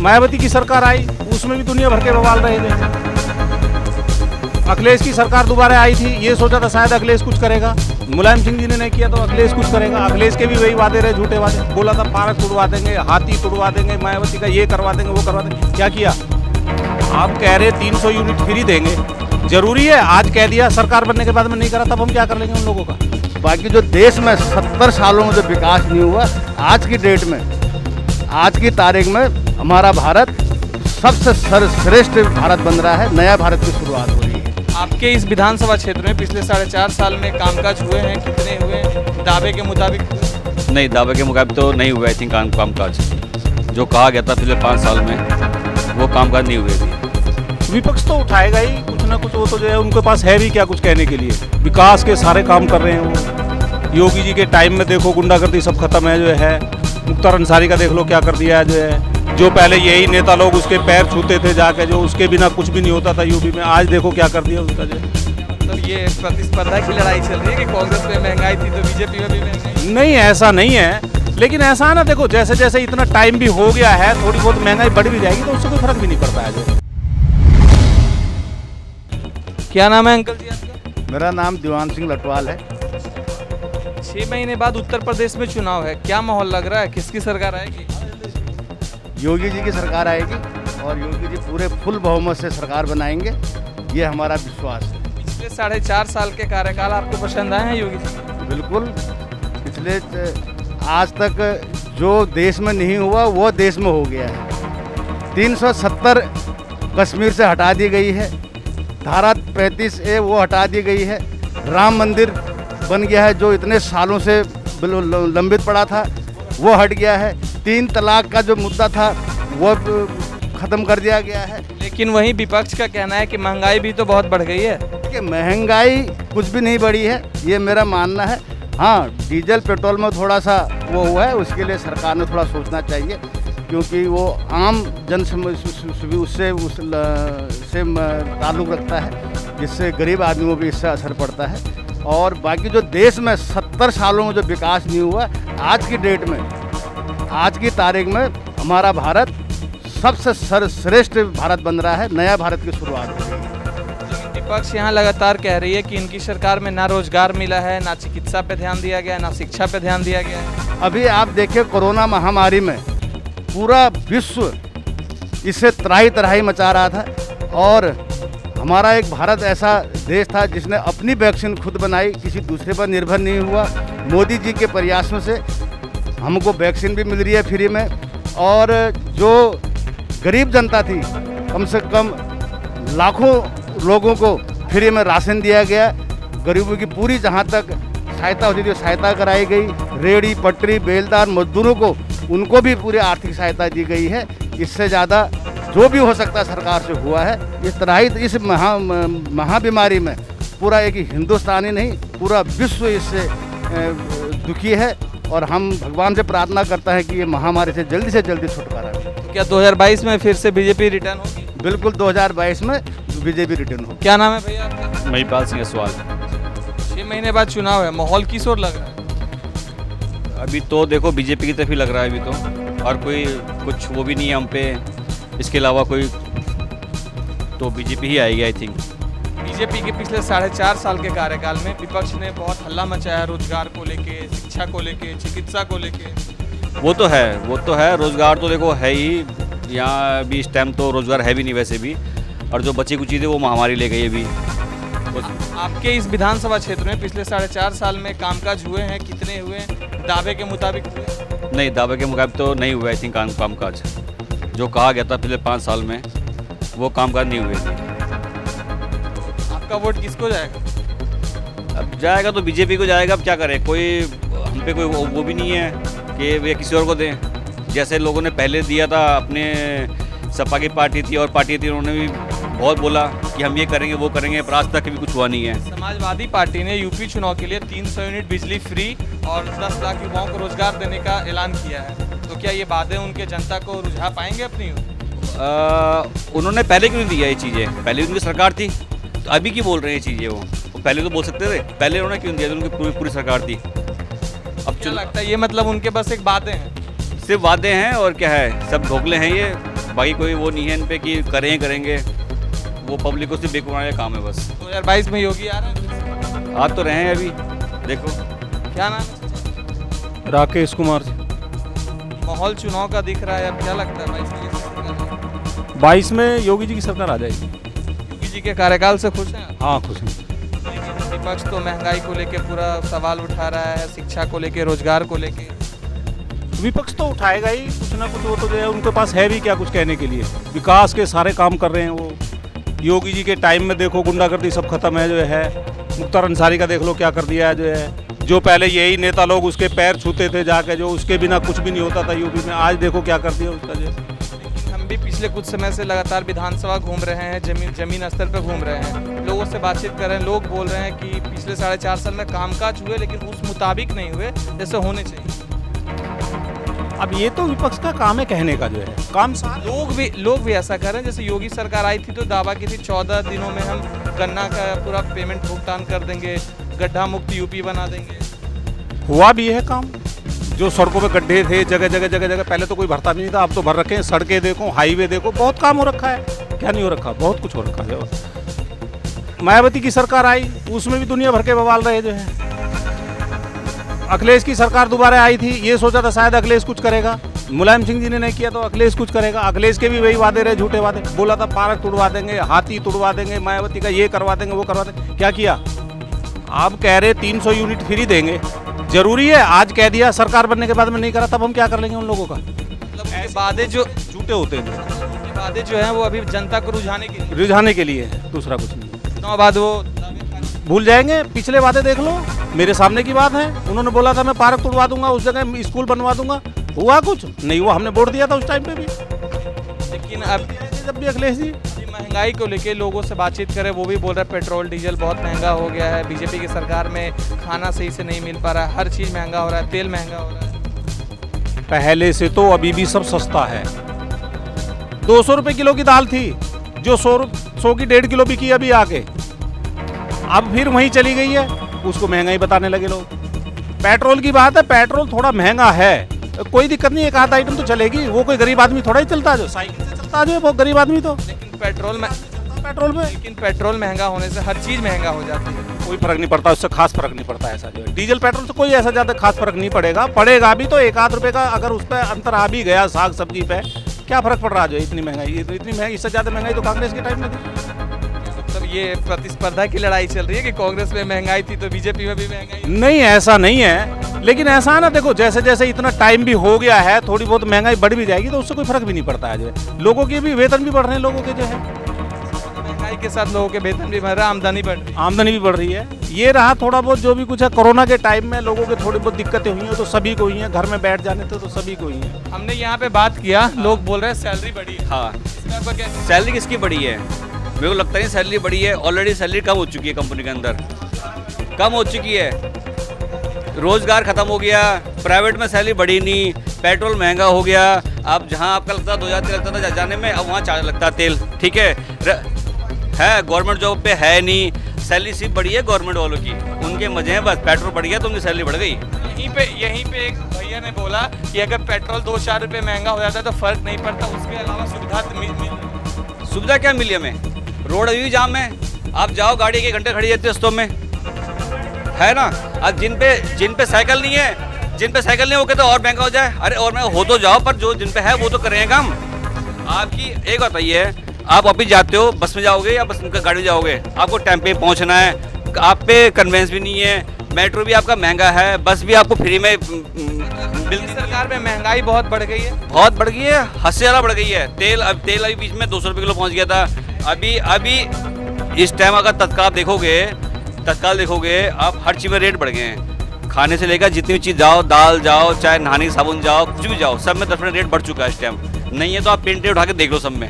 मायावती की सरकार आई, उसमें भी दुनिया भर के बवाल रहे थे। अखिलेश की सरकार दोबारा आई थी, ये सोचा था शायद अखिलेश कुछ करेगा, मुलायम सिंह जी ने नहीं किया तो अखिलेश कुछ करेगा। अखिलेश के भी वही वादे रहे, झूठे वादे। बोला था पार्क तुड़वा देंगे, हाथी तुड़वा देंगे, मायावती का ये करवा देंगे, वो करवा देंगे। क्या किया? आप कह रहे 300 यूनिट फ्री देंगे, जरूरी है? आज कह दिया, सरकार बनने के बाद में नहीं करा, तब हम क्या कर लेंगे उन लोगों का? बाकी जो देश में 70 सालों में जो विकास नहीं हुआ, आज की डेट में, आज की तारीख में हमारा भारत सबसे सर्वश्रेष्ठ भारत बन रहा है। नया भारत की शुरुआत हो रही है। आपके इस विधानसभा क्षेत्र में पिछले 4.5 साल में कामकाज हुए हैं, कितने हुए दावे के मुताबिक? नहीं, दावे के मुताबिक तो नहीं हुआ। आई थिंक कामकाज जो कहा गया था पिछले 5 साल में, वो कामकाज नहीं हुए अभी। विपक्ष तो उठाएगा ही कुछ ना कुछ। वो तो जो है उनके पास है भी क्या कुछ कहने के लिए। विकास के सारे काम कर रहे हैं वो। योगी जी के टाइम में देखो गुंडागर्दी सब खत्म है जो है। मुख्तार अंसारी का देख लो क्या कर दिया है जो है। जो पहले यही नेता लोग उसके पैर छूते थे जाके, जो उसके बिना कुछ भी नहीं होता था यूपी में, आज देखो क्या कर दिया उसका जो। मतलब ये प्रतिस्पर्धा की लड़ाई चल रही है कि कांग्रेस में महंगाई थी तो बीजेपी में भी महंगाई? नहीं, ऐसा नहीं है, लेकिन ऐसा है ना, देखो जैसे जैसे इतना टाइम भी हो गया है, थोड़ी बहुत महंगाई बढ़ भी जाएगी तो उससे कोई फर्क भी नहीं पड़ता है जो। क्या नाम है अंकल जी आपका? मेरा नाम दीवान सिंह लटवाल है। 6 महीने बाद उत्तर प्रदेश में चुनाव है, क्या माहौल लग रहा है? किसकी सरकार आएगी? योगी जी की सरकार आएगी और योगी जी पूरे फुल बहुमत से सरकार बनाएंगे, ये हमारा विश्वास है। पिछले 4.5 साल के कार्यकाल आपको पसंद आए हैं योगी जी? बिल्कुल। पिछले आज तक जो देश में नहीं हुआ वो देश में हो गया है। 370 कश्मीर से हटा दी गई है। धारा 35A वो हटा दी गई है। राम मंदिर बन गया है, जो इतने सालों से लंबित पड़ा था वो हट गया है। 3 तलाक का जो मुद्दा था वो ख़त्म कर दिया गया है। लेकिन वहीं विपक्ष का कहना है कि महंगाई भी तो बहुत बढ़ गई है। कि महंगाई कुछ भी नहीं बढ़ी है, ये मेरा मानना है। हाँ, डीजल पेट्रोल में थोड़ा सा वो हुआ है, उसके लिए सरकार ने थोड़ा सोचना चाहिए, क्योंकि वो आम जन उससे ताल्लुक़ रखता है, जिससे गरीब आदमियों पर इससे असर पड़ता है। और बाकी जो देश में 70 सालों में जो विकास नहीं हुआ, आज की डेट में, आज की तारीख में हमारा भारत सबसे सर्वश्रेष्ठ भारत बन रहा है। नया भारत की शुरुआत हो रही है। विपक्ष यहाँ लगातार कह रही है कि इनकी सरकार में ना रोजगार मिला है, ना चिकित्सा पे ध्यान दिया गया है, ना शिक्षा पे ध्यान दिया गया है। अभी आप देखिए, कोरोना महामारी में पूरा विश्व इससे त्राही तराही मचा रहा था, और हमारा एक भारत ऐसा देश था जिसने अपनी वैक्सीन खुद बनाई, किसी दूसरे पर निर्भर नहीं हुआ। मोदी जी के प्रयासों से हमको वैक्सीन भी मिल रही है फ्री में, और जो गरीब जनता थी, कम से कम लाखों लोगों को फ्री में राशन दिया गया। गरीबों की पूरी जहां तक सहायता होती थी सहायता कराई गई। रेहड़ी पटरी बेलदार मजदूरों को, उनको भी पूरी आर्थिक सहायता दी गई है। इससे ज़्यादा जो भी हो सकता है सरकार से हुआ है। इस तरह ही इस महाबीमारी में पूरा एक हिंदुस्तानी नहीं, पूरा विश्व इससे दुखी है, और हम भगवान से प्रार्थना करते हैं कि ये महामारी से जल्दी छुटकारा मिले। तो क्या 2022 में फिर से बीजेपी रिटर्न होगी? बिल्कुल, 2022 में बीजेपी रिटर्न हो। क्या नाम है भैया आपका? महिपाल सिंह सवाल। 6 महीने बाद चुनाव है, माहौल किस ओर लग रहा है? अभी तो देखो बीजेपी की तरफ ही लग रहा है अभी तो, और कोई कुछ वो भी नहीं है हम पे, इसके अलावा कोई, तो बीजेपी ही आएगी आई थिंक। बीजेपी के पिछले 4.5 साल के कार्यकाल में विपक्ष ने बहुत हल्ला मचाया, रोजगार को लेके, शिक्षा को लेके, चिकित्सा को लेके। वो तो है, रोज़गार तो देखो है ही, यहाँ भी इस टाइम तो रोज़गार है भी नहीं वैसे भी, और जो बची कुछ चीज़ें वो महामारी ले गई अभी। आपके इस विधानसभा क्षेत्र में पिछले 4.5 साल में कामकाज हुए हैं, कितने हुए दावे के मुताबिक हुए? नहीं, दावे के मुताबिक तो नहीं हुआ आई थिंक कामकाज जो कहा गया था पिछले 5 साल में, वो कामकाज नहीं हुए थे। आपका वोट किसको जाएगा? अब जाएगा तो बीजेपी को जाएगा। अब क्या करें, कोई हम पे कोई वो भी नहीं है कि वे किसी और को दें। जैसे लोगों ने पहले दिया था, अपने सपा की पार्टी थी और पार्टी थी, उन्होंने भी बहुत बोला कि हम ये करेंगे वो करेंगे, पर आज तक भी कुछ हुआ नहीं है। समाजवादी पार्टी ने यूपी चुनाव के लिए 300 यूनिट बिजली फ्री और 10 लाख युवाओं को रोजगार देने का ऐलान किया है, तो क्या ये वादे उनके जनता को रुझा पाएंगे अपनी ओर? उन्होंने पहले क्यों नहीं दिया ये चीज़ें? पहले उनकी सरकार थी, तो अभी की बोल रहे हैं ये चीज़ें वो पहले तो बोल सकते थे। पहले उन्होंने क्यों दिया? उनकी पूरी सरकार थी। अब क्या लगता है ये मतलब उनके बस एक वादे हैं? सिर्फ वादे हैं और क्या है, सब ढोकले हैं ये, बाकी कोई वो नहीं है इन पे कि करेंगे, वो पब्लिक को सिर्फ बेवकूफ़ का काम है बस। 2022 में योगी आ रहे हैं, आ तो रहे हैं अभी, देखो। क्या नाम है? राकेश कुमार जी। माहौल चुनाव का दिख रहा है, अब क्या लगता है 22 में किसकी सरकार आएगी? 22 में योगी जी की सरकार आ जाएगी। योगी जी के कार्यकाल से खुश हैं? हाँ, खुश हैं। लेकिन विपक्ष तो महंगाई को लेके पूरा सवाल उठा रहा है, शिक्षा को लेके, रोजगार को लेके। विपक्ष तो उठाएगा ही कुछ ना कुछ, वो तो जो है उनके पास है भी क्या कुछ कहने के लिए। विकास के सारे काम कर रहे हैं वो। योगी जी के टाइम में देखो गुंडागर्दी सब खत्म है जो है। मुख्तार अंसारी का देख लो क्या कर दिया है जो है। जो पहले यही नेता लोग उसके पैर छूते थे जाके, जो उसके बिना कुछ भी नहीं होता था यूपी में, आज देखो क्या कर दिया उसका जो। लेकिन हम भी पिछले कुछ समय से लगातार विधानसभा घूम रहे हैं, जमीन स्तर पर घूम रहे हैं, लोगों से बातचीत कर रहे हैं। लोग बोल रहे हैं कि पिछले 4.5 साल में कामकाज हुए लेकिन उस मुताबिक नहीं हुए जैसे होने चाहिए। अब ये तो विपक्ष का काम है कहने का जो है, काम सारे लोग भी ऐसा कर रहे हैं। जैसे योगी सरकार आई थी तो दावा की थी 14 दिनों में हम गन्ना का पूरा पेमेंट भुगतान कर देंगे, गड्ढा मुक्त यूपी बना देंगे। हुआ भी है काम। जो सड़कों पे गड्ढे थे जगह जगह, पहले तो कोई भरता भी नहीं था, अब तो भर रखे हैं। सड़कें देखो, हाईवे देखो, बहुत काम हो रखा है। क्या नहीं हो रखा, बहुत कुछ हो रखा है। मायावती की सरकार आई, उसमें भी दुनिया भर के बवाल रहे जो है। अखिलेश की सरकार दोबारा आई थी, ये सोचा था शायद अखिलेश कुछ करेगा। मुलायम सिंह जी ने नहीं किया तो अखिलेश कुछ करेगा। अखिलेश के भी वही वादे रहे, झूठे वादे। बोला था पार्क तुड़वा देंगे, हाथी तुड़वा देंगे, मायावती का ये करवा देंगे, वो करवा देंगे। क्या किया? आप कह रहे 300 यूनिट फ्री देंगे। जरूरी है? आज कह दिया, सरकार बनने के बाद में नहीं करा, तब हम क्या कर लेंगे उन लोगों का? मतलब ऐसे वादे जो झूठे होते हैं। वादे जो हैं वो अभी जनता को रुझाने के लिए है, दूसरा कुछ नहीं। चुनाव बाद वो भूल जाएंगे। पिछले वादे देख लो, मेरे सामने की बात है। उन्होंने बोला था मैं पार्क तुड़वा दूंगा, उस जगह स्कूल बनवा दूंगा। हुआ कुछ नहीं हुआ। हमने वोट दिया था उस टाइम पे भी। लेकिन अब जब भी अखिलेश जी महंगाई को लेके लोगों से बातचीत करें, वो भी बोल रहे हैं पेट्रोल डीजल बहुत महंगा हो गया है। बीजेपी की सरकार में खाना सही से नहीं मिल पा रहा है, हर चीज़ महंगा हो रहा है, तेल महंगा हो रहा है। पहले से तो अभी भी सब सस्ता है। 200 रुपये किलो की दाल थी, जो 100 की 1.5 किलो बिकी अभी आके, अब फिर वहीं चली गई है। उसको महंगाई बताने लगे लोग। पेट्रोल की बात है, पेट्रोल थोड़ा महंगा है, कोई दिक्कत नहीं, एक आध आइटम तो चलेगी। वो कोई गरीब आदमी थोड़ा ही चलता है, जो साइकिल से चलता है वो गरीब आदमी तो। लेकिन पेट्रोल में महंगा होने से हर चीज़ महंगा हो जाती है। कोई फर्क नहीं पड़ता, उससे खास फर्क नहीं पड़ता ऐसा जो है। डीजल पेट्रोल से कोई ऐसा ज़्यादा खास फर्क नहीं पड़ेगा भी तो 1 आध रुपये का अगर उस पर अंतर आ भी गया साग सब्जी पे, क्या फर्क पड़ रहा है जो इतनी महंगाई। इससे ज़्यादा महंगाई तो कांग्रेस के टाइम में थी। मतलब ये प्रतिस्पर्धा की लड़ाई चल रही है कि कांग्रेस में महंगाई थी तो बीजेपी में भी महंगाई? नहीं, ऐसा नहीं है। लेकिन ऐसा है ना, देखो जैसे जैसे इतना टाइम भी हो गया है, थोड़ी बहुत महंगाई बढ़ भी जाएगी तो उससे कोई फर्क भी नहीं पड़ता है जो है। लोगों के भी वेतन भी बढ़ रहे हैं, लोगों के जो है महंगाई के साथ लोगों के वेतन भी बढ़ रहा है, आमदनी भी बढ़ रही है। ये रहा थोड़ा बहुत जो भी कुछ है। कोरोना के टाइम में लोगों के थोड़ी बहुत दिक्कतें हुई हैं तो सभी को हुई हैं। घर में बैठ जाने थे तो सभी को हुई हैं। हमने यहाँ पे बात किया, लोग बोल रहे हैं सैलरी बढ़ी है। हाँ, सैलरी किसकी बढ़ी है? मेरे को लगता है सैलरी बढ़ी है। ऑलरेडी सैलरी कम हो चुकी है, कंपनी के अंदर कम हो चुकी है। रोजगार खत्म हो गया, प्राइवेट में सैलरी बढ़ी नहीं, पेट्रोल महंगा हो गया। अब जहाँ आपका लगता 2000 लगता था जाने में, अब वहाँ चार्ज लगता तेल। ठीक है, गवर्नमेंट जॉब पे है नहीं, सैलरी सिर्फ बढ़ी है गवर्नमेंट वालों की, उनके मजे हैं बस। पेट्रोल बढ़ गया तो उनकी सैलरी बढ़ गई। यहीं पे एक भैया ने बोला कि अगर पेट्रोल 2-4 रुपये महंगा हो जाता है तो फर्क नहीं पड़ता, उसके अलावा सुविधा क्या मिली हमें? रोड अभी भी जाम है, आप जाओ गाड़ी 1 घंटे खड़ी रहती है रस्तों में, है ना। अब जिन पे साइकिल नहीं है वो कहते और महंगा हो जाए। अरे और महंगा हो तो जाओ, पर जो जिन पे है वो तो करेंगे काम। आपकी एक बताइए, आप ऑफिस जाते हो, बस में जाओगे या बस गाड़ी में जाओगे? आपको टाइम पे पहुंचना है, आप पे कन्वेंस भी नहीं है, मेट्रो भी आपका महंगा है, बस भी आपको फ्री में मिलती। सरकार में महंगाई बहुत बढ़ गई है, हद से ज़्यादा बढ़ गई है। तेल अभी बीच में 200 रुपये किलो पहुँच गया था। अभी इस टाइम अगर तत्काल देखोगे आप, हर चीज़ में रेट बढ़ गए हैं। खाने से लेकर जितनी भी चीज़ जाओ, दाल जाओ, चाहे नहाने की साबुन जाओ, कुछ भी जाओ, सब में 10% रेट बढ़ चुका है इस टाइम। नहीं है तो आप प्रिंट रेट उठा के देख लो सब में।